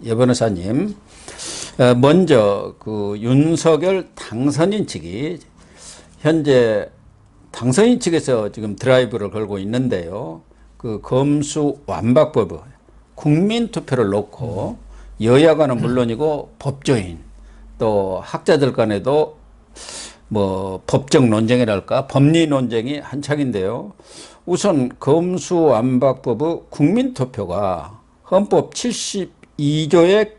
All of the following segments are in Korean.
여 변호사님, 먼저 그 윤석열 당선인 측이 현재 당선인 측에서 지금 드라이브를 걸고 있는데요. 그 검수완박법 국민투표를 놓고 여야가는 물론이고 법조인 또 학자들 간에도 뭐 법적 논쟁이랄까 법리 논쟁이 한창인데요. 우선 검수완박법의 국민투표가 헌법 72조에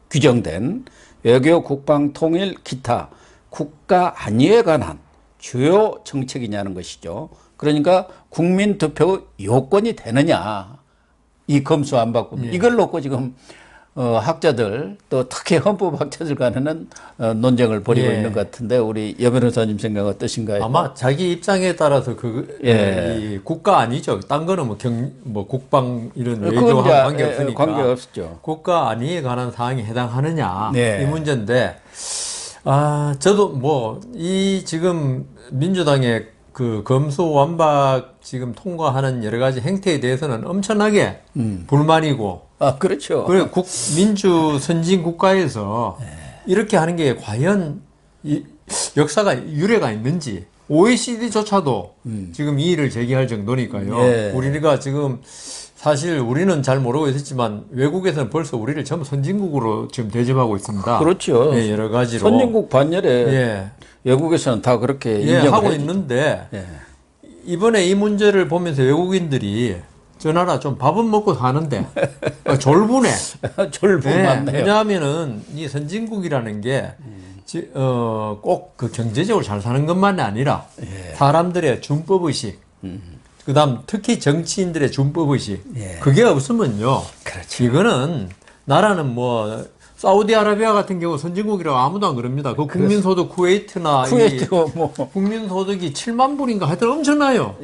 규정된 외교, 국방, 통일, 기타 국가 안위에 관한 주요 정책이냐는 것이죠. 그러니까 국민투표 요건이 되느냐, 이 검수완박법 이걸 놓고 지금 학자들 또 특히 헌법학자들 간에는 논쟁을 벌이고 있는 것 같은데 우리 여 변호사님 생각 어떠신가요? 아마 자기 입장에 따라서 이 국가 아니죠. 딴 거는 뭐 국방 이런 외교하고 관계 없으니까. 관계 없죠. 국가 안위에 관한 사항에 해당하느냐 네. 이 문제인데 저도 이 지금 민주당의 그 검수완박 지금 통과하는 여러 가지 행태에 대해서는 엄청나게 불만이고. 그렇죠. 그리고 민주 선진 국가에서 이렇게 하는 게 과연 역사가 유래가 있는지 OECD조차도 지금 이의를 제기할 정도니까요. 우리가 지금 사실 우리는 잘 모르고 있었지만 외국에서는 벌써 우리를 전부 선진국으로 지금 대접하고 있습니다. 그렇죠. 여러 가지로. 선진국 반열에 외국에서는 다 그렇게 인정하고 있는데 이번에 이 문제를 보면서 외국인들이 저 나라 좀 밥은 먹고 사는데 졸부네. 졸부맞네요. 왜냐하면은 이 선진국이라는 게 꼭 그 경제적으로 잘 사는 것만이 아니라 사람들의 준법의식, 그다음 특히 정치인들의 준법의식 그게 없으면요. 그렇죠. 이거는 나라는 사우디아라비아 같은 경우 선진국이라고 아무도 안 그럽니다. 그 국민소득 쿠웨이트나 국민소득이 7만 불인가 하여튼 엄청나요.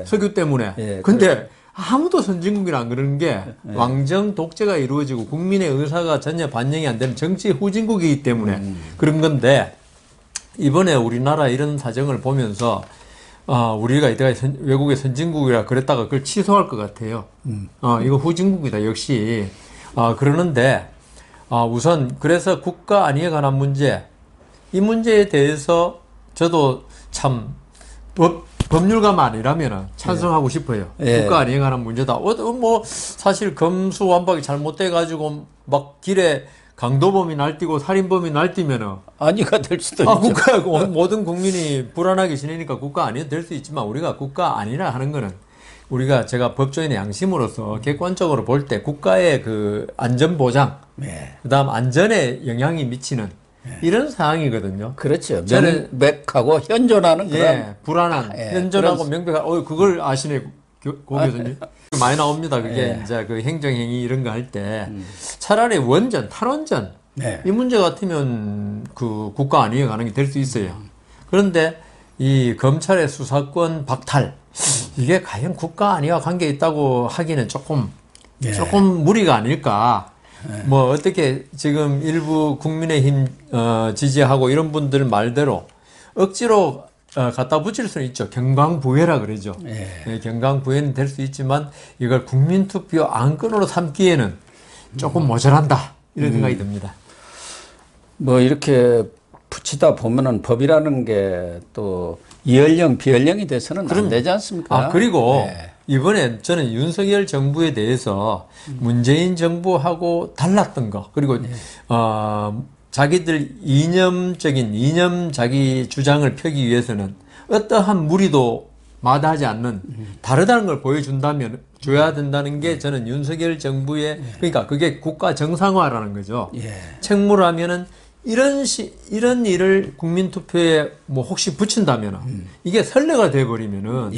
석유 때문에. 근데 아무도 선진국이라 안 그러는 게 왕정 독재가 이루어지고 국민의 의사가 전혀 반영이 안 되는 정치 후진국이기 때문에 그런 건데 이번에 우리나라 이런 사정을 보면서 우리가 이때까지 외국의 선진국이라 그랬다가 그걸 취소할 것 같아요. 이거 후진국이다 역시. 그러는데 우선 그래서 국가 안위에 관한 문제, 이 문제에 대해서 저도 참 법률가만 아니라면 찬성하고 싶어요. 국가 안위에 관한 문제다. 사실 검수완박이 잘못돼가지고 막 길에 강도범이 날뛰고 살인범이 날뛰면은 안위가 될 수도 있죠. 국가 모든 국민이 불안하게 지내니까 국가 안위가 될 수 있지만 우리가 국가 안위라 하는 거는 제가 법조인의 양심으로서 객관적으로 볼 때 국가의 그 안전 보장, 그다음 안전에 영향이 미치는 이런 상황이거든요. 그렇죠. 명백하고 현존하는 그런 불안한, 현존하고 명백한, 그걸 아시네, 고 교수님. 많이 나옵니다. 그게 이제 그 행정행위 이런 거 할 때 차라리 원전, 탈원전 이 문제 같으면 그 국가 안위에 가는 게 될 수 있어요. 그런데 이 검찰의 수사권 박탈 이게 과연 국가 안위와 관계 있다고 하기는 조금 무리가 아닐까. 어떻게 지금 일부 국민의힘 지지하고 이런 분들 말대로 억지로 갖다 붙일 수는 있죠. 경강부회라 그러죠. 경강부회는 될 수 있지만 이걸 국민투표 안건으로 삼기에는 조금 모자란다 이런 생각이 듭니다. 이렇게 붙이다 보면은 법이라는 게 또 이연령 비연령이 돼서는 안 되지 않습니까? 그리고 이번에 저는 윤석열 정부에 대해서 문재인 정부하고 달랐던 거, 그리고 자기들 이념 자기 주장을 펴기 위해서는 어떠한 무리도 마다하지 않는 다르다는 걸 줘야 된다는 게 저는 윤석열 정부의, 그러니까 그게 국가 정상화라는 거죠. 책무라면은 이런 일을 국민투표에 혹시 붙인다면 이게 선례가 돼버리면은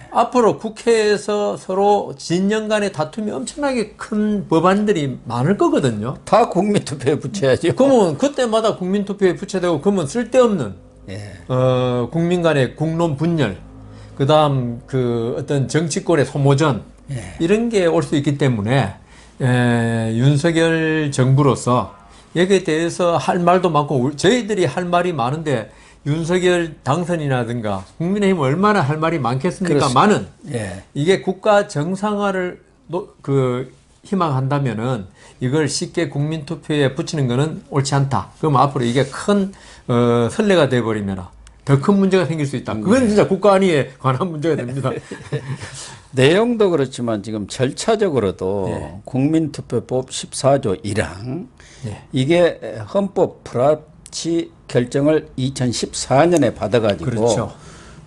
앞으로 국회에서 서로 진영 간의 다툼이 엄청나게 큰 법안들이 많을 거거든요. 다 국민투표에 붙여야죠. 그러면 그때마다 국민투표에 붙여야 그러면 쓸데없는 국민 간의 국론 분열, 그다음 그 어떤 정치권의 소모전 이런 게 올 수 있기 때문에 윤석열 정부로서 여기에 대해서 할 말도 많고 저희들이 할 말이 많은데 윤석열 당선이라든가 국민의힘 얼마나 할 말이 많겠습니까? 많은 이게 국가 정상화를 희망한다면은 이걸 쉽게 국민투표에 붙이는 것은 옳지 않다. 그럼 앞으로 이게 큰 선례가 돼버리면 더 큰 문제가 생길 수 있다. 그건 진짜 국가 안위에 관한 문제가 됩니다. 내용도 그렇지만 지금 절차적으로도 네. 국민투표법 14조 1항 네. 이게 헌법 불합치 결정을 2014년에 받아가지고 그렇죠.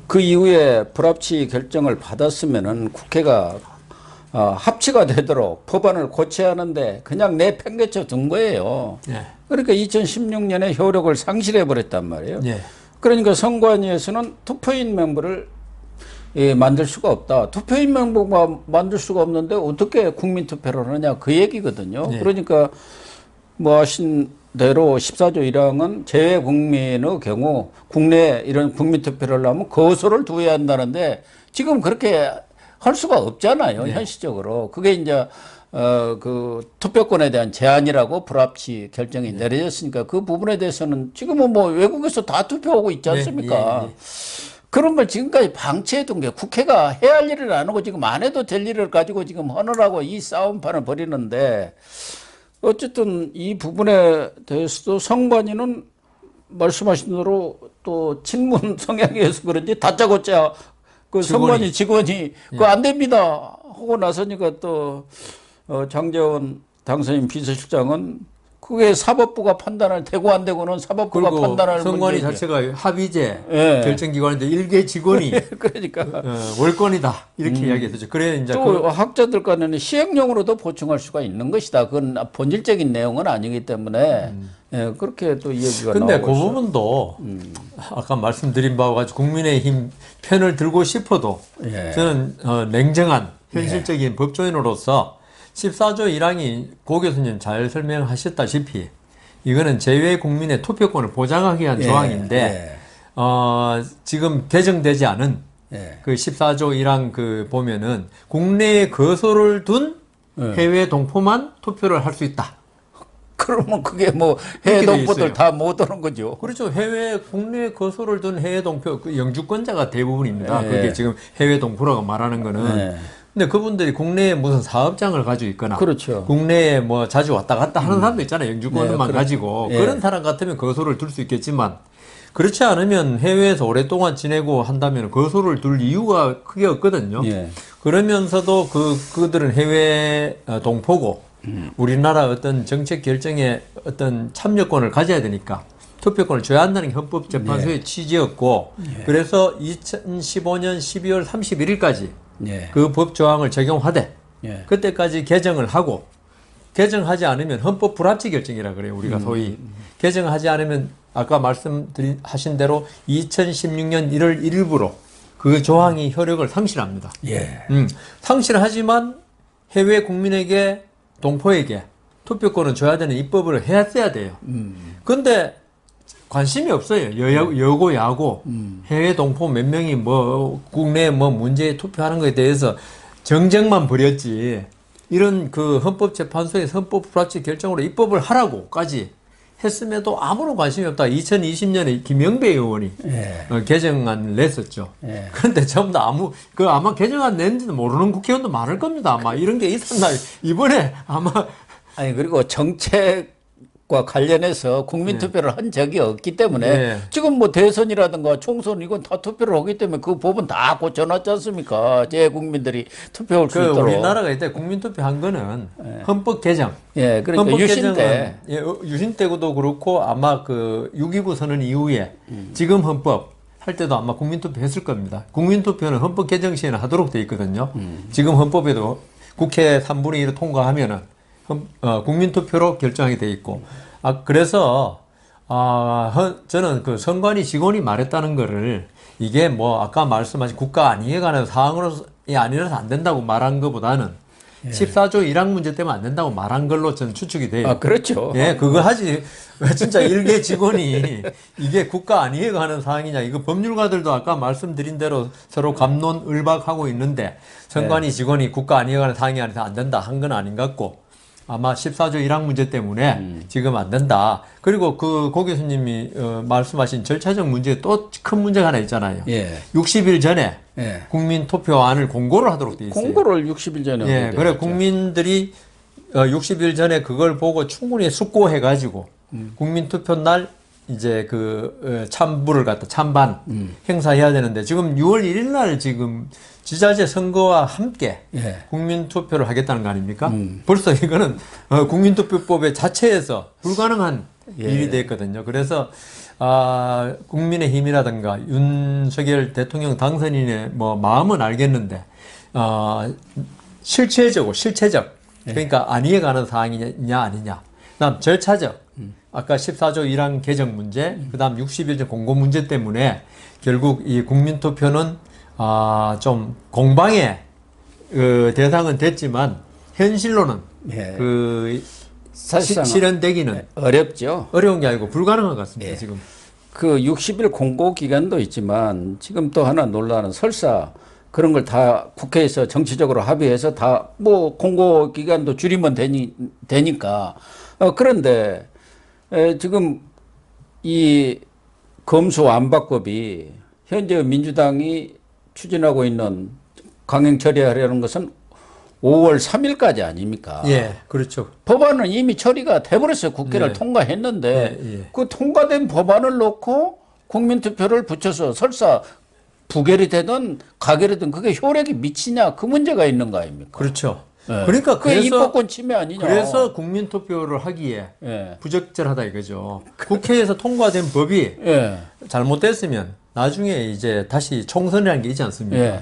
그 이후에 불합치 결정을 받았으면은 국회가 합치가 되도록 법안을 고쳐야 하는데 그냥 내팽개쳐 둔 거예요. 네. 그러니까 2016년에 효력을 상실해 버렸단 말이에요. 네. 그러니까 선관위에서는 투표인 명부를 만들 수가 없다. 투표인 명부가 만들 수가 없는데 어떻게 국민투표를 하느냐 그 얘기거든요. 네. 그러니까 뭐 하신 대로 14조 1항은 재외 국민의 경우 국내에 이런 국민투표를 하면 거소를 두어야 한다는데 지금 그렇게 할 수가 없잖아요. 네. 현실적으로. 그게 이제 그 투표권에 대한 제한이라고 불합치 결정이 내려졌으니까 그 부분에 대해서는 지금은 뭐 외국에서 다 투표하고 있지 않습니까? 네. 그런 걸 지금까지 방치해둔 게 국회가 해야 할 일을 안 하고 지금 안 해도 될 일을 가지고 지금 하느라고 이 싸움판을 벌이는데 어쨌든 이 부분에 대해서도 선관위는 말씀하신 대로 또 친문 성향이어서 그런지 다짜고짜 그 선관위 직원이 그거 안 됩니다 하고 나서니까 또 장제원 당선인 비서실장은 그게 사법부가 판단을 되고 안 되고는 사법부가 판단할 선관위 문제지. 자체가 합의제 예. 결정기관인데 일개 직원이 그러니까 월권이다 이렇게 이야기했죠. 그래 이제 또 학자들 간에는 시행령으로도 보충할 수가 있는 것이다. 그건 본질적인 내용은 아니기 때문에 예, 그렇게 또 얘기가 근데 나오고 그 있어요. 부분도 아까 말씀드린 바와 같이 국민의힘 편을 들고 싶어도 예. 저는 냉정한 현실적인 법조인으로서 14조 1항이 고 교수님 잘 설명하셨다시피 이거는 재외 국민의 투표권을 보장하기 위한 예. 조항인데 지금 개정되지 않은 예. 그 14조 1항 그 보면은 국내에 거소를 둔 해외 동포만 투표를 할 수 있다. 그러면 그게 뭐 해외 동포들 다 못 오는 거죠. 그렇죠. 국내에 거소를 둔 해외 동포, 그 영주권자가 대부분입니다. 예. 그게 지금 해외 동포라고 말하는 거는. 예. 근데 그분들이 국내에 무슨 사업장을 가지고 있거나. 그렇죠. 국내에 뭐 자주 왔다 갔다 하는 사람도 있잖아요. 영주권만 네, 가지고. 예. 그런 사람 같으면 거소를 둘 수 있겠지만, 그렇지 않으면 해외에서 오랫동안 지내고 한다면 거소를 둘 이유가 크게 없거든요. 예. 그러면서도 그들은 해외 동포고, 우리나라 어떤 정책 결정에 어떤 참여권을 가져야 되니까 투표권을 줘야 한다는 게 헌법재판소의 취지였고, 그래서 2015년 12월 31일까지 그 법 조항을 적용하되 그때까지 개정을 하고, 개정하지 않으면 헌법 불합치 결정이라 그래요. 우리가 소위 개정하지 않으면 아까 말씀하신 대로 2016년 1월 1일부로 그 조항이 효력을 상실합니다. 예. 상실하지만 해외 국민에게 동포에게 투표권을 줘야 되는 입법을 했어야 돼요. 그런데 관심이 없어요. 여고 야고 해외 동포 몇 명이 뭐 국내 뭐 문제에 투표하는 것에 대해서 정쟁만 벌였지. 이런 그 헌법재판소에서 헌법 불합치 결정으로 입법을 하라고까지 했음에도 아무런 관심이 없다. 2020년에 김영배 의원이 개정안을 냈었죠. 그런데 전부 다 아마 개정안 낸지도 모르는 국회의원도 많을 겁니다. 아마 이런 게 있었나. 이번에 아마. 아니, 그리고 정책과 관련해서 국민투표를 한 적이 없기 때문에 지금 뭐 대선이라든가 총선 이건 다 투표를 하기 때문에 그 법은 다 고쳐놨지 않습니까? 제 국민들이 투표할 수 있도록. 우리나라가 이때 국민투표 한 거는 헌법 개정. 예, 그러니까 유신 때. 유신 때도 그렇고 아마 그 6.29 선언 이후에 지금 헌법 할 때도 아마 국민투표 했을 겁니다. 국민투표는 헌법 개정 시에는 하도록 돼 있거든요. 지금 헌법에도 국회 3분의 1을 통과하면은 국민투표로 결정하게 돼 있고. 그래서 저는 그 선관위 직원이 말했다는 거를 이게 뭐 아까 말씀하신 국가 안위에 관한 사항이 아니라서 안 된다고 말한 것보다는 14조 1항 문제 때문에 안 된다고 말한 걸로 저는 추측이 돼요. 그렇죠. 예, 그거 하지. 진짜 일개 직원이 이게 국가 안위에 관한 사항이냐. 이거 법률가들도 아까 말씀드린 대로 서로 갑론을박하고 있는데 선관위 직원이 국가 안위에 관한 사항이 아니라서 안 된다 한 건 아닌 것 같고 아마 14조 1항 문제 때문에 지금 안 된다. 그리고 고 교수님이 말씀하신 절차적 문제에 또 큰 문제가 하나 있잖아요. 60일 전에 국민 투표안을 공고를 하도록 돼 있어요. 공고를 60일 전에. 그래 국민들이 60일 전에 그걸 보고 충분히 숙고해가지고 국민투표 날 이제 그 찬불을 갖다 찬반 행사해야 되는데 지금 6월 1일 날 지금 지자체 선거와 함께 예. 국민투표를 하겠다는 거 아닙니까? 벌써 이거는 국민투표법의 자체에서 불가능한 예. 일이 됐거든요. 그래서 국민의힘이라든가 윤석열 대통령 당선인의 뭐 마음은 알겠는데 실체적 그러니까 안 이해가는 사항이냐 아니냐. 그다음 절차적 아까 14조 1항 개정 문제, 그다음 60일 전 공고 문제 때문에 결국 이 국민투표는 좀 공방의 대상은 됐지만 현실로는 예. 사실상 실현되기는 어렵죠. 어려운 게 아니고 불가능한 것 같습니다. 예. 지금 그 60일 공고 기간도 있지만 지금 또 하나 논란은 설사 그런 걸 다 국회에서 정치적으로 합의해서 다 뭐 공고 기간도 줄이면 되니까 그런데 지금 이 검수완박법이 현재 민주당이 추진하고 있는 강행 처리하려는 것은 5월 3일까지 아닙니까? 예, 그렇죠. 법안은 이미 처리가 돼버렸어요. 국회를 네. 통과했는데 예. 그 통과된 법안을 놓고 국민투표를 붙여서 설사 부결이 되든 가결이든 그게 효력이 미치냐 그 문제가 있는 거 아닙니까? 그렇죠. 예. 그러니까 그게 입법권 침해 아니냐? 그래서 국민투표를 하기에 예. 부적절하다 이거죠. 국회에서 통과된 법이 예. 잘못됐으면 나중에 이제 다시 총선이라는 게 있지 않습니까? 예.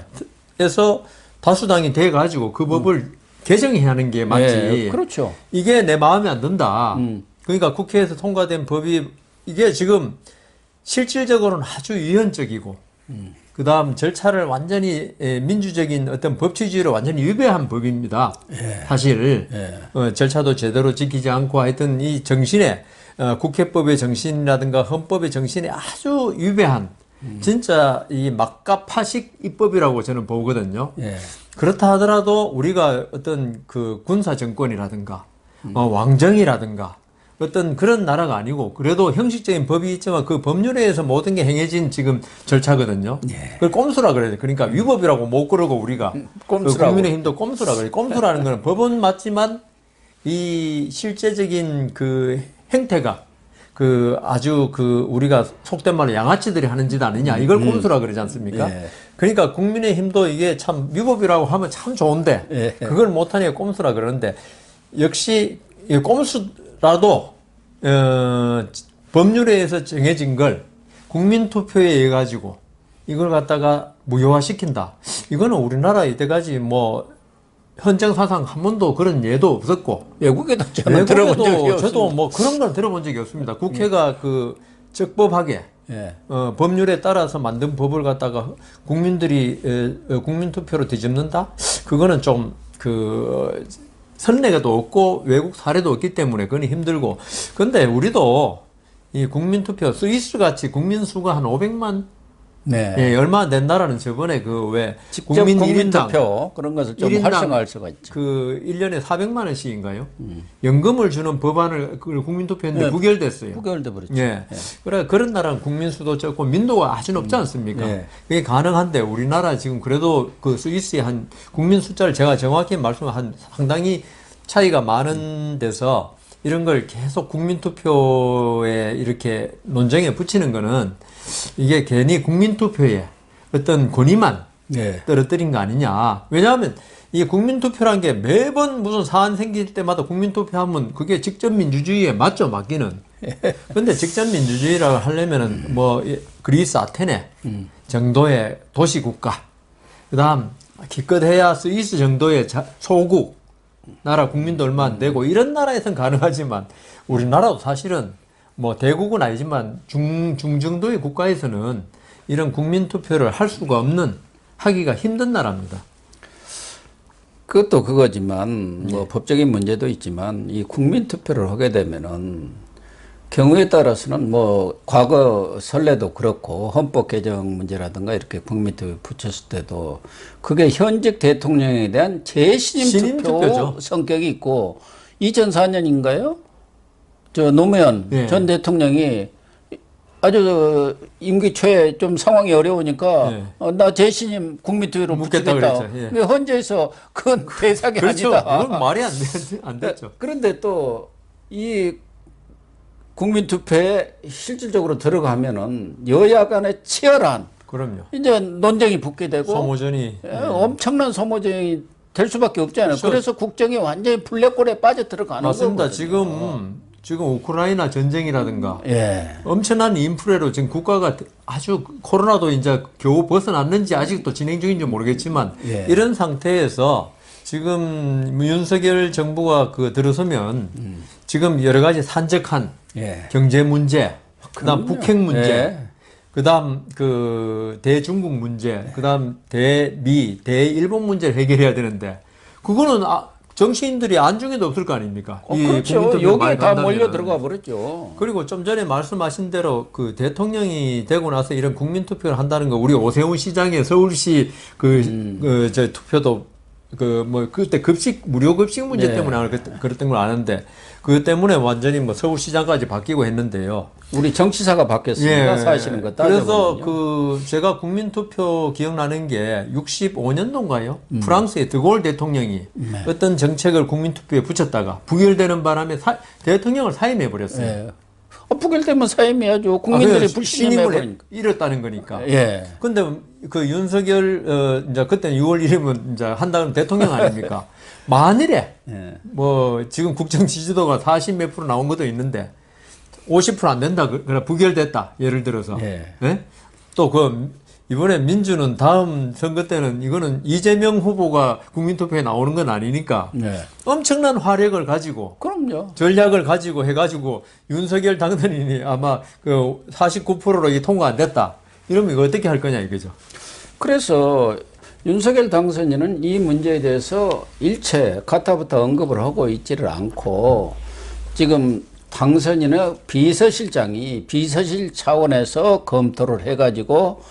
그래서 다수당이 돼가지고 그 법을 개정해야 하는 게 맞지. 예. 그렇죠. 이게 내 마음에 안 든다. 그러니까 국회에서 통과된 법이 이게 지금 실질적으로는 아주 유연적이고 그 다음 절차를 완전히 민주적인 어떤 법치주의를 완전히 위배한 법입니다. 예. 사실 예. 절차도 제대로 지키지 않고 하여튼 이 정신에 국회법의 정신이라든가 헌법의 정신에 아주 위배한 진짜 이 막가파식 입법이라고 저는 보거든요. 예. 그렇다 하더라도 우리가 어떤 그 군사 정권이라든가 왕정이라든가 어떤 그런 나라가 아니고 그래도 형식적인 법이 있지만 그 법률에 의해서 모든 게 행해진 지금 절차거든요. 예. 그걸 꼼수라 그래요. 그러니까 위법이라고 못 그러고 우리가 꼼수라고. 국민의힘도 꼼수라 그래요. 꼼수라는 거는 법은 맞지만 이 실제적인 그 행태가 그 아주 그 우리가 속된 말로 양아치들이 하는 짓 아니냐 이걸 꼼수라 그러지 않습니까? 예. 그러니까 국민의힘도 이게 참 위법이라고 하면 참 좋은데 예. 그걸 못하니까 꼼수라 그러는데 역시 이 꼼수라도 법률에 의해서 정해진 걸 국민투표에 의해 가지고 이걸 갖다가 무효화시킨다. 이거는 우리나라 이때까지 뭐 헌정사상 한 번도 그런 예도 없었고 외국에도 저는 들어본 적이 없습니다. 저도 뭐 그런 걸 들어본 적이 없습니다. 국회가 그 적법하게 예. 법률에 따라서 만든 법을 갖다가 국민들이 국민투표로 뒤집는다? 그거는 좀 그 선례가도 없고 외국 사례도 없기 때문에 그건 힘들고. 근데 우리도 이 국민투표 스위스 같이 국민수가 한 500만 네. 예, 얼마 안 된 나라는 저번에 그 왜 직접 국민 국민투표 그런 것을 좀 1인당 활성화할 수가 있죠. 그 1년에 400만 원씩인가요? 연금을 주는 법안을 그 국민투표했는데 네. 부결됐어요. 부결돼 버렸죠. 예. 그래 그런 나라는 국민수도 적고 민도가 아주 높지 않습니까? 예. 그게 가능한데 우리나라 지금 그래도 그 스위스의 한 국민 숫자를 제가 정확히 말씀한 상당히 차이가 많은 데서 이런 걸 계속 국민투표에 이렇게 논쟁에 붙이는 거는 이게 괜히 국민투표에 어떤 권위만 네. 떨어뜨린 거 아니냐. 왜냐하면 이 국민투표란 게 매번 무슨 사안 생길 때마다 국민투표하면 그게 직접민주주의에 맞죠, 맞기는. 근데 직접민주주의라고 하려면은 뭐 그리스 아테네 정도의 도시국가, 그 다음 기껏해야 스위스 정도의 소국, 나라 국민도 얼마 안 되고 이런 나라에선 가능하지만 우리나라도 사실은 뭐 대국은 아니지만 중정도의 국가에서는 이런 국민투표를 할 수가 없는 하기가 힘든 나라입니다. 그것도 그거지만 뭐 법적인 문제도 있지만 이 국민투표를 하게 되면은 경우에 따라서는 뭐 과거 선례도 그렇고 헌법 개정 문제라든가 이렇게 국민투표 붙였을 때도 그게 현직 대통령에 대한 재신임 투표 성격이 있고 2004년인가요? 저 노무현 네. 전 대통령이 아주 임기 초에 좀 상황이 어려우니까 예. 나 재신임 국민투표로 묻겠다. 그랬죠. 예. 근데 헌재에서 그건 대상이 그렇죠. 아니다. 그건 말이 안 됐죠. 그런데 또 이 국민투표에 실질적으로 들어가면은 여야 간의 치열한 그럼요. 이제 논쟁이 붙게 되고 소모전이 엄청난 소모전이 될 수밖에 없잖아요. 그렇죠. 그래서 국정이 완전히 블랙홀에 빠져 들어가는 맞습니다. 거거든요. 지금 우크라이나 전쟁이라든가 예. 엄청난 인플레로 지금 국가가 아주 코로나도 이제 겨우 벗어났는지 아직도 진행 중인지 모르겠지만 예. 이런 상태에서 지금 윤석열 정부가 들어서면 지금 여러 가지 산적한 예. 경제 문제, 그다음 북핵 문제, 예. 그다음 대중국 문제, 그다음 대미, 대일본 문제를 해결해야 되는데 그거는 정치인들이 안중에도 없을 거 아닙니까? 그렇죠. 여기에 다 몰려 들어가 버렸죠. 그리고 좀 전에 말씀하신 대로 대통령이 되고 나서 이런 국민투표를 한다는 거, 우리 오세훈 시장의 서울시 저 투표도 그때 무료 급식 문제 네. 때문에 그랬던 걸 아는데, 그것 때문에 완전히 서울시장까지 바뀌고 했는데요. 우리 정치사가 바뀌었습니다. 예. 사실은 거 그래서 따져보면요. 제가 국민투표 기억나는 게 65년도인가요? 프랑스의 드골 대통령이 어떤 정책을 국민투표에 붙였다가 부결되는 바람에 대통령을 사임해버렸어요. 예. 부결되면 사임해야죠. 국민들이 불신임을 해버리니까. 잃었다는 거니까. 예. 근데 윤석열, 이제 그때는 6월 1일이면 이제 한다는 대통령 아닙니까? 만일에, 예. 지금 국정 지지도가 40 몇 프로 나온 것도 있는데, 50% 안 된다. 그래, 부결됐다. 예를 들어서. 예. 예? 또 이번에 민주는 다음 선거 때는 이거는 이재명 후보가 국민투표에 나오는 건 아니니까 예. 엄청난 화력을 가지고 그럼요. 전략을 가지고 해가지고 윤석열 당선인이 아마 49%로 이 통과 안 됐다. 이러면 이거 어떻게 할 거냐 이거죠. 그래서 윤석열 당선인은 이 문제에 대해서 일체 가타부터 언급을 하고 있지를 않고 지금 당선인의 비서실장이 비서실 차원에서 검토를 해가지고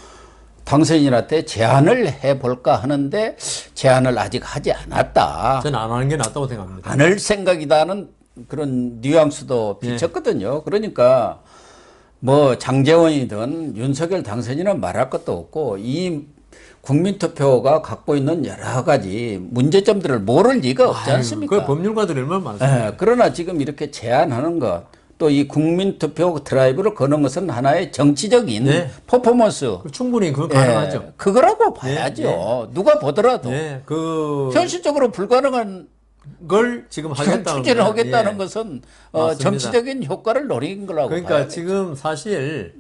당선인한테 제안을 해볼까 하는데 제안을 아직 하지 않았다. 저는 안 하는 게 낫다고 생각합니다. 안 할 생각이다는 그런 뉘앙스도 비쳤거든요. 그러니까 장재원이든 윤석열 당선인은 말할 것도 없고 이 국민투표가 갖고 있는 여러 가지 문제점들을 모를 리가 없지 않습니까? 그 법률가들이 얼마나 많습니까? 예, 그러나 지금 이렇게 제안하는 것, 또 이 국민투표 드라이브를 거는 것은 하나의 정치적인 네. 퍼포먼스. 충분히 그건 가능하죠. 예, 그거라고 봐야죠. 누가 보더라도. 현실적으로 불가능한 걸 지금 하겠다는 추진을 하겠다는 것은 맞습니다. 정치적인 효과를 노린 거라고 그러니까 봐야죠. 지금 사실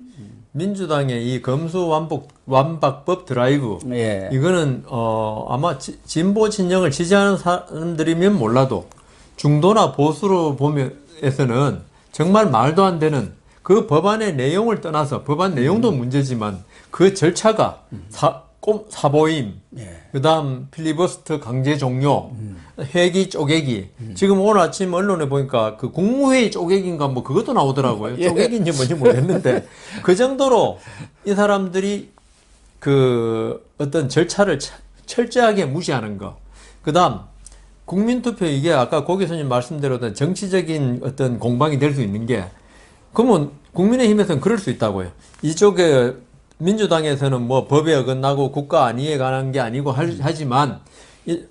민주당의 이 검수완박법 드라이브, 예. 이거는 아마 진보 진영을 지지하는 사람들이면 몰라도 중도나 보수로 보면에서는 정말 말도 안 되는 그 법안의 내용을 떠나서, 법안 내용도 문제지만 그 절차가 사보임, 그다음 필리버스터 강제 종료, 회기 쪼개기. 지금 오늘 아침 언론에 보니까 국무회의 쪼개기인가 그것도 나오더라고요. 쪼개기인지 뭔지 모르겠는데 그 정도로 이 사람들이 어떤 절차를 철저하게 무시하는 거. 그다음 국민투표, 이게 아까 고 교수님 말씀대로 정치적인 어떤 공방이 될 수 있는 게, 그러면 국민의힘에서는 그럴 수 있다고요. 이쪽에 민주당에서는 법에 어긋나고 국가 안위에 관한 게 아니고 하지만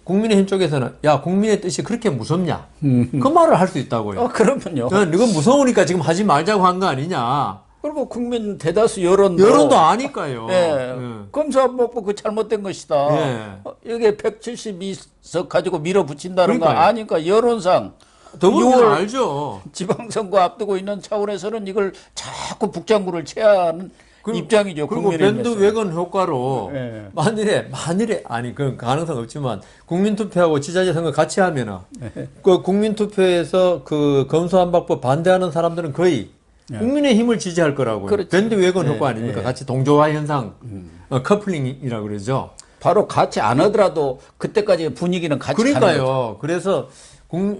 국민의힘 쪽에서는 야, 국민의 뜻이 그렇게 무섭냐? 그 말을 할 수 있다고요. 그러면요. 이건 무서우니까 지금 하지 말자고 한 거 아니냐? 그리고 국민 대다수 여론도 아니까요. 예. 검수완박법 그 잘못된 것이다. 예. 여기에 172석 가지고 밀어붙인다는 거 그러니까요. 아니까 여론상 더불어민주당 알죠. 지방선거 앞두고 있는 차원에서는 이걸 자꾸 북장구를 채하는 입장이죠. 그리고 밴드 외건 효과로 예. 만일에 아니 그건 가능성 없지만 국민투표하고 지자체 선거 같이 하면은 그 국민투표에서 검수완박법 반대하는 사람들은 거의 국민의힘을 지지할 거라고요. 그렇죠. 밴드 외건 효과 아닙니까? 같이 동조화 현상, 커플링이라고 그러죠. 바로 같이 안 하더라도 그때까지 분위기는 같이 가는 거죠. 그러니까요. 그래서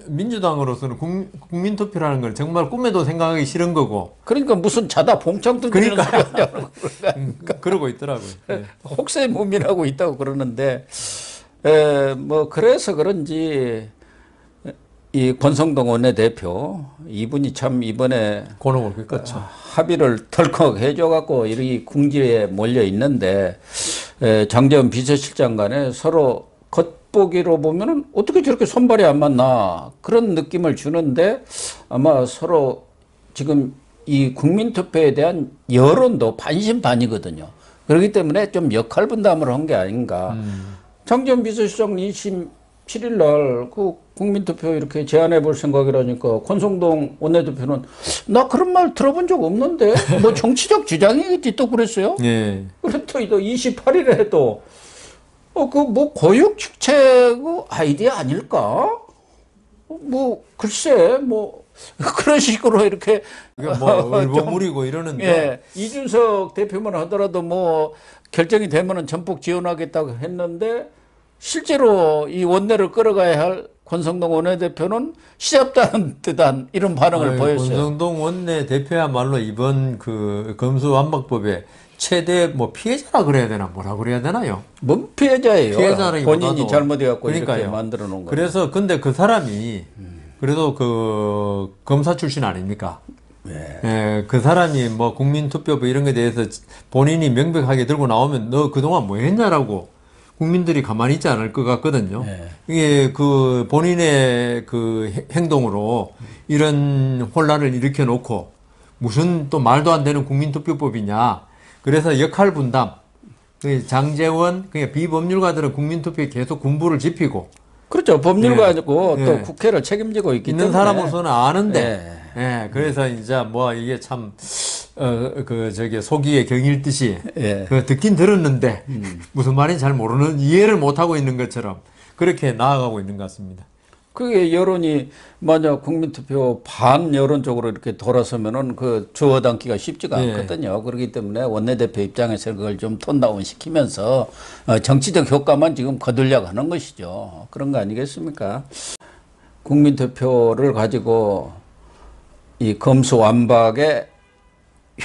민주당으로서는 국민투표라는 걸 정말 꿈에도 생각하기 싫은 거고. 그러니까 무슨 자다 봉창 두드리는 그러고 있더라고요. 네. 혹세무민하고 있다고 그러는데 그래서 그런지 이 권성동 원내대표 이분이 참 이번에 곤혹을 겪었죠. 합의를 덜컥 해줘갖고 이렇게 궁지에 몰려 있는데 장제원 비서실장 간에 서로 겉보기로 보면은 어떻게 저렇게 손발이 안 맞나 그런 느낌을 주는데 아마 서로 지금 이 국민투표에 대한 여론도 반신반의거든요. 그렇기 때문에 좀 역할 분담을 한 게 아닌가. 장제원 비서실장 27일 날 그 국민투표 이렇게 제안해 볼 생각이라니까 권성동 원내대표는 나 그런 말 들어본 적 없는데 뭐 정치적 주장이겠지 또 그랬어요. 예. 그래 또 28일에 또 그 뭐 고육 축제 그 아이디어 아닐까? 뭐 글쎄 뭐 그런 식으로 이렇게 뭐 일본물이고 이러는데 예, 이준석 대표만 하더라도 뭐 결정이 되면은 전폭 지원하겠다고 했는데 실제로 이 원내를 끌어가야 할 권성동 원내대표는 시잡다한 듯한 이런 반응을 보였어요. 권성동 원내대표야말로 이번 그 검수완박법의 최대 뭐 피해자라 그래야 되나 뭐라 그래야 되나요? 뭔 피해자예요? 피해자라기보다도 본인이 잘못해갖고 그러니까요. 이렇게 만들어 놓은 거예요. 그래서 근데 그 사람이 그래도 그 검사 출신 아닙니까? 네. 예, 그 사람이 뭐 국민투표부 이런 거에 대해서 본인이 명백하게 들고 나오면 너 그동안 뭐 했냐라고 국민들이 가만히 있지 않을 것 같거든요. 네. 이게 그 본인의 그 행동으로 이런 혼란을 일으켜 놓고 무슨 또 말도 안 되는 국민투표법이냐. 그래서 역할 분담. 장제원, 그냥 비법률가들은 국민투표에 계속 군부를 지피고. 그렇죠. 법률가고 예. 또 예. 국회를 책임지고 있기 있는 때문에. 사람으로서는 아는데. 예. 그래서 이제 뭐 이게 참, 속이에 경일듯이. 예. 듣긴 들었는데. 무슨 말인지 잘 모르는, 이해를 못하고 있는 것처럼. 그렇게 나아가고 있는 것 같습니다. 그게 여론이 만약 국민투표 반 여론 쪽으로 이렇게 돌아서면은 그 주워 담기가 쉽지가 않거든요. 그렇기 때문에 원내대표 입장에서 그걸 좀 톤다운 시키면서 정치적 효과만 지금 거두려고 하는 것이죠. 그런 거 아니겠습니까? 국민투표를 가지고 이 검수완박의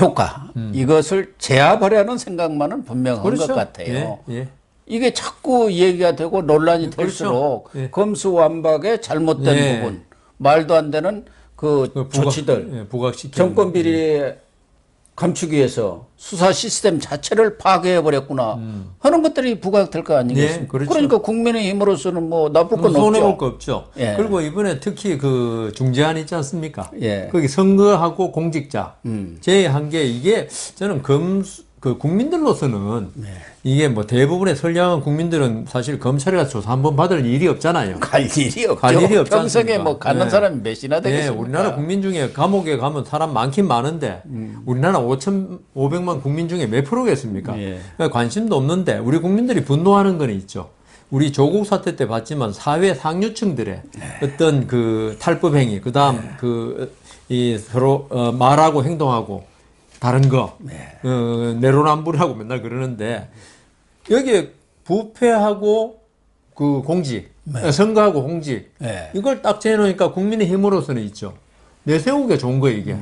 효과 이것을 제압하려는 생각만은 분명한 그렇죠. 것 같아요. 예. 예. 이게 자꾸 얘기가 되고 논란이 될수록 그렇죠. 예. 검수완박의 잘못된 예. 부분, 말도 안 되는 조치들, 정권 비리에 감추기 위해서 수사 시스템 자체를 파괴해버렸구나 하는 것들이 부각될 거 아니겠습니까? 예, 그렇죠. 그러니까 국민의힘으로서는 뭐 나쁠 건 없죠. 손해볼 거 없죠. 예. 그리고 이번에 특히 그 중재안 있지 않습니까? 예. 거기 선거하고 공직자 제외한 게 이게 저는 그 국민들로서는 이게 뭐 대부분의 선량한 국민들은 사실 검찰에 가서 조사 한번 받을 일이 없잖아요. 갈 일이 없죠. 갈 일이 없지 평생에 않습니까? 뭐 가는 사람이 몇이나 되겠습니까? 우리나라 국민 중에 감옥에 가면 사람 많긴 많은데 우리나라 5,500만 국민 중에 몇 프로겠습니까? 그러니까 관심도 없는데 우리 국민들이 분노하는 건 있죠. 우리 조국 사태 때 봤지만 사회 상류층들의 어떤 그 탈법 행위, 그다음 이 서로 말하고 행동하고 다른 거 내로남불하고 맨날 그러는데 여기에 부패하고 그 공직, 선거하고 공직 이걸 딱 재놓으니까 국민의 힘으로서는 있죠. 내세우기가 좋은 거예요, 이게.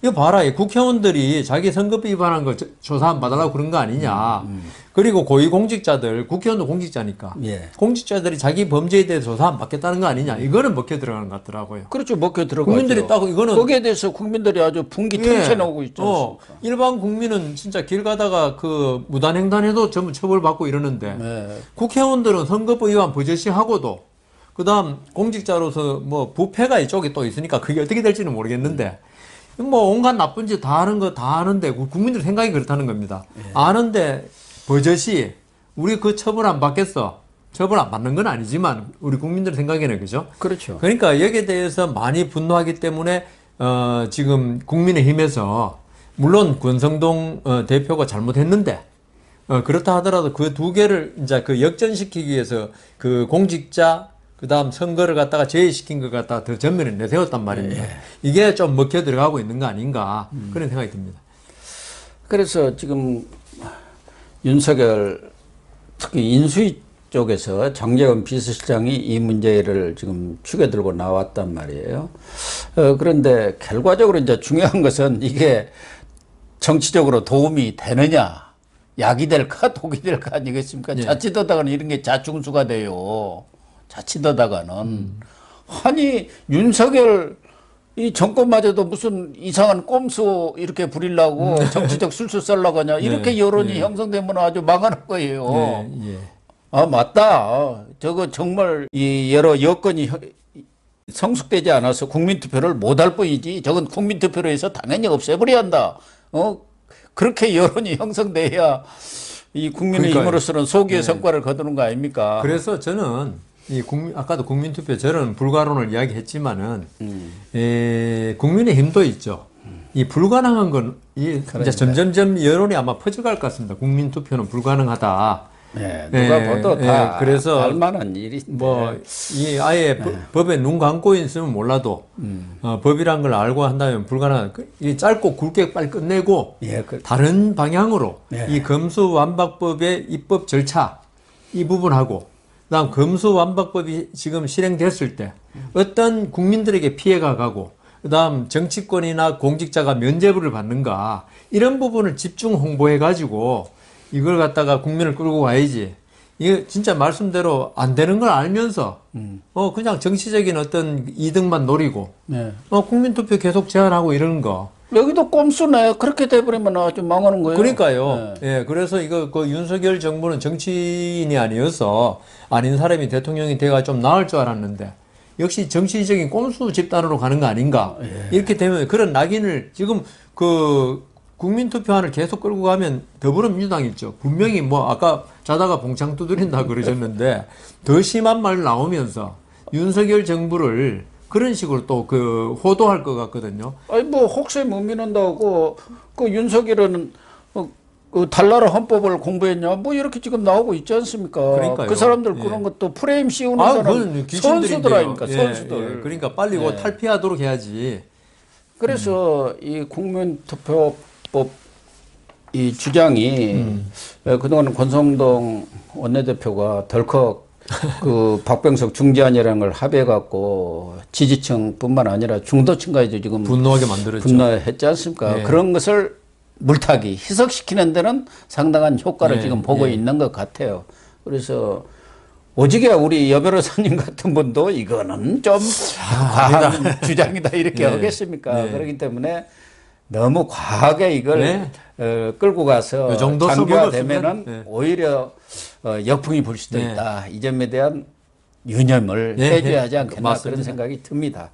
이거 봐라. 이 국회의원들이 자기 선거법 위반한 거 조사 안 받으라고 그런 거 아니냐. 그리고 고위공직자들, 국회의원도 공직자니까. 공직자들이 자기 범죄에 대해서 조사 안 받겠다는 거 아니냐. 이거는 먹혀 들어가는 것 같더라고요. 그렇죠. 먹혀 들어가죠. 국민들이 딱 이거는. 거기에 대해서 국민들이 아주 분기 털쳐나오고 있지 않습니까? 일반 국민은 진짜 길 가다가 그 무단횡단해도 전부 처벌받고 이러는데. 국회의원들은 선거법 위반 버젓이 하고도 그 다음 공직자로서 뭐 부패가 이쪽에 또 있으니까 그게 어떻게 될지는 모르겠는데 뭐 온갖 나쁜 짓 다 하는 거 다 아는데 국민들 생각이 그렇다는 겁니다. 아는데 버젓이 우리 그 처벌 안 받겠어. 처벌 안 받는 건 아니지만 우리 국민들 생각에는 그죠? 그렇죠. 그러니까 여기에 대해서 많이 분노하기 때문에 지금 국민의힘에서 물론 권성동 대표가 잘못했는데 그렇다 하더라도 그 두 개를 이제 그 역전시키기 위해서 그 공직자 그 다음 선거를 갖다가 제외시킨 것 갖다가 더 전면에 내세웠단 말입니다. 이게 좀 먹혀 들어가고 있는 거 아닌가 그런 생각이 듭니다. 그래서 지금 윤석열 특히 인수위 쪽에서 장제원 비서실장이 이 문제를 지금 축에 들고 나왔단 말이에요. 그런데 결과적으로 이제 중요한 것은 이게 정치적으로 도움이 되느냐, 약이 될까 독이 될까 아니겠습니까? 자칫하다가는 이런 게 자충수가 돼요. 자칫하다가는 아니 윤석열 이 정권마저도 무슨 이상한 꼼수 이렇게 부리려고 정치적 술수 썰려고 하냐 이렇게 여론이 형성되면 아주 망하는 거예요. 아 맞다. 저거 정말 이 여러 여건이 성숙되지 않아서 국민투표를 못할 뿐이지 저건 국민투표로 해서 당연히 없애버려야 한다. 그렇게 여론이 형성돼야 이 국민의힘으로서는 소기의 성과를 거두는 거 아닙니까? 그래서 저는 아까도 국민투표 저는 불가론을 이야기했지만은 국민의힘도 있죠. 이 불가능한 건 이제 점점점 여론이 아마 퍼져갈 것 같습니다. 국민투표는 불가능하다. 네, 누가 봐도 다 그래서 알만한 일인데 이 아예 법에 눈 감고 있으면 몰라도 법이란 걸 알고 한다면 불가능한 이 짧고 굵게 빨리 끝내고 다른 방향으로 이 검수완박법의 입법 절차 이 부분하고 그다음 검수완박법이 지금 실행됐을 때 어떤 국민들에게 피해가 가고 그다음 정치권이나 공직자가 면죄부를 받는가 이런 부분을 집중 홍보해 가지고 이걸 갖다가 국민을 끌고 가야지. 이게 진짜 말씀대로 안 되는 걸 알면서 그냥 정치적인 어떤 이득만 노리고 국민투표 계속 제한하고 이러는 거. 여기도 꼼수네. 그렇게 돼버리면 아주 망하는 거예요. 그러니까요. 예, 그래서 이거 그 윤석열 정부는 정치인이 아니어서 아닌 사람이 대통령이 돼가 좀 나을 줄 알았는데 역시 정치적인 꼼수 집단으로 가는 거 아닌가. 이렇게 되면 그런 낙인을 지금 국민투표안을 계속 끌고 가면 더불어민주당 있죠. 분명히 아까 자다가 봉창 두드린다 그러셨는데 더 심한 말 나오면서 윤석열 정부를 그런 식으로 또 호도할 것 같거든요. 아니 혹시 못 믿는다고 그 윤석열은 달나라 헌법을 공부했냐 이렇게 지금 나오고 있지 않습니까? 그러니까요. 그 사람들 그런 것도 프레임 씌우는 사람 선수들 아닙니까? 선수들. 그러니까 빨리 탈피하도록 해야지. 그래서 이 국민투표법 이 주장이 그동안 권성동 원내대표가 덜컥 박병석 중재안이라는 걸 합의해갖고 지지층뿐만 아니라 중도층까지도 지금 분노하게 만들었죠. 분노했지 않습니까? 그런 것을 물타기, 희석시키는 데는 상당한 효과를 지금 보고 있는 것 같아요. 그래서 오직에 우리 여 변호사님 같은 분도 이거는 좀 과한 주장이다 이렇게 하겠습니까? 그렇기 때문에 너무 과하게 이걸 끌고 가서 장기화되면은 오히려 역풍이 불 수도 있다. 이 점에 대한 유념을 해줘야 하지 않겠나 그런 생각이 듭니다.